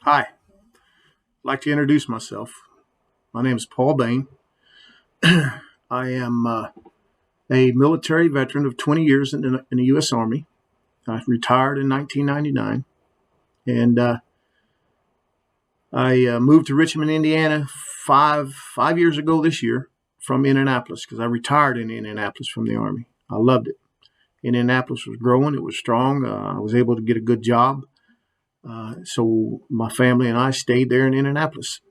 Hi, I'd like to introduce myself. My name is Paul Bain. I am a military veteran of 20 years in the U.S. Army. I retired in 1999, and I moved to Richmond, Indiana, five years ago this year from Indianapolis because I retired in Indianapolis from the Army. I loved it. Indianapolis was growing; it was strong. I was able to get a good job, so my family and I stayed there in Indianapolis.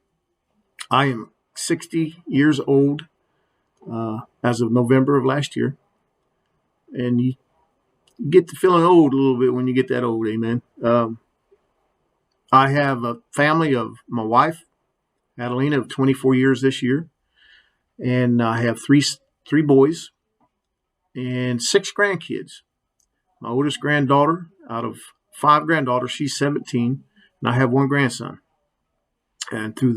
I am 60 years old as of November of last year. And you get to feeling old a little bit when you get that old, amen. I have a family of my wife, Adelina, of 24 years this year. And I have three boys and six grandkids. My oldest granddaughter, out of five granddaughters, she's 17, and I have one grandson. And through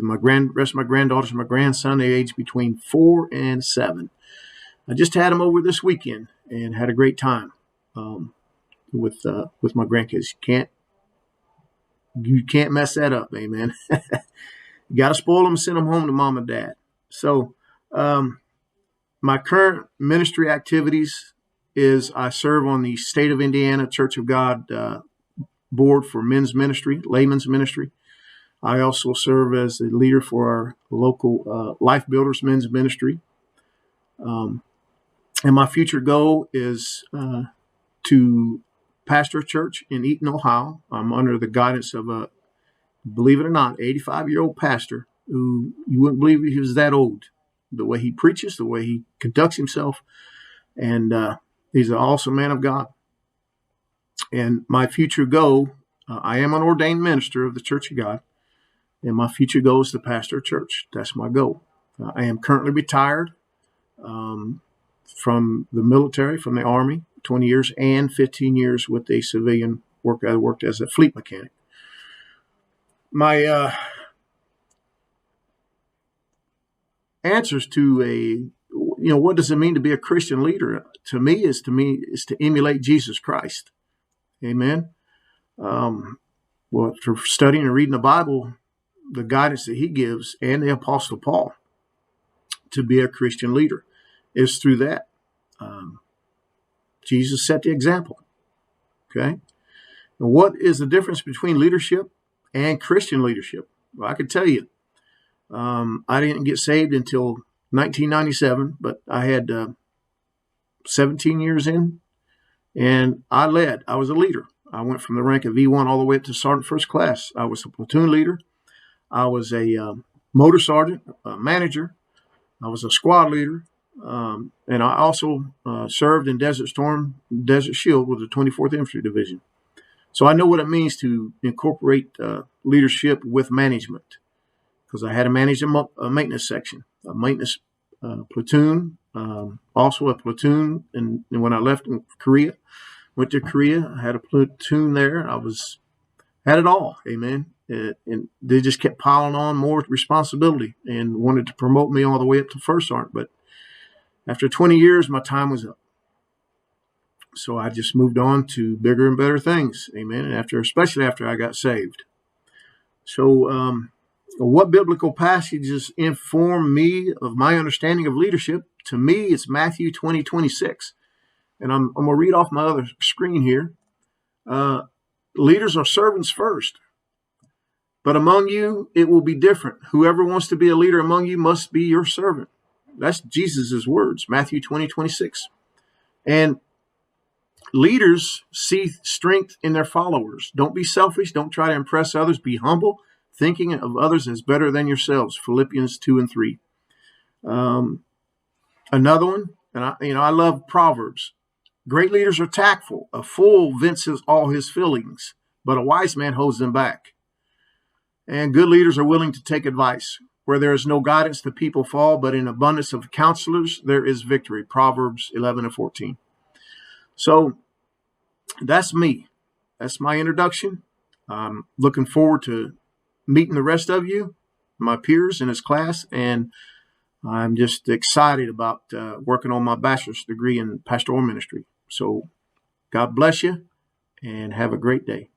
rest of my granddaughters and my grandson, they age between 4 and 7. I just had them over this weekend and had a great time. With my grandkids. You can't mess that up, amen. You got to spoil them and send them home to mom and dad. So, um, my current ministry activities is I serve on the State of Indiana Church of God board for men's ministry, layman's ministry. I also serve as the leader for our local Life Builders men's ministry. And my future goal is to pastor a church in Eaton, Ohio. I'm under the guidance of a, believe it or not, 85-year-old pastor who you wouldn't believe he was that old. The way he preaches, the way he conducts himself, and he's an awesome man of God. And my future goal, I am an ordained minister of the Church of God, and my future goal is to pastor a church. That's my goal. I am currently retired from the military, from the Army, 20 years and 15 years with a civilian work. I worked as a fleet mechanic. My answers to what does it mean to be a Christian leader? To me is to emulate Jesus Christ. Amen. Well, for studying and reading the Bible, the guidance that he gives, and the Apostle Paul, to be a Christian leader is through that. Jesus set the example. Okay. And what is the difference between leadership and Christian leadership? Well, I could tell you. I didn't get saved until 1997, but I had 17 years in, and I led. I was a leader. I went from the rank of E1 all the way up to sergeant first class. I was a platoon leader. I was a motor sergeant, a manager. I was a squad leader. And I also served in Desert Storm, Desert Shield with the 24th Infantry Division. So I know what it means to incorporate leadership with management, because I had to manage a maintenance section, a maintenance platoon, also a platoon. And when I left in Korea, went to Korea, I had a platoon there. Had it all, amen. And they just kept piling on more responsibility and wanted to promote me all the way up to first sergeant. But after 20 years, my time was up. So I just moved on to bigger and better things, amen. And especially after I got saved. So, what biblical passages inform me of my understanding of leadership? To me, it's Matthew 20:26. And I'm going to read off my other screen here. Leaders are servants first. But among you, it will be different. Whoever wants to be a leader among you must be your servant. That's Jesus' words, Matthew 20:26. And leaders see strength in their followers. Don't be selfish. Don't try to impress others. Be humble, thinking of others as better than yourselves. Philippians 2:3. Another one, and I love Proverbs. Great leaders are tactful. A fool vents all his feelings, but a wise man holds them back. And good leaders are willing to take advice. Where there is no guidance, the people fall, but in abundance of counselors, there is victory. Proverbs 11:14. So that's me. That's my introduction. I'm looking forward to meeting the rest of you, my peers in this class, and I'm just excited about working on my bachelor's degree in pastoral ministry. So God bless you and have a great day.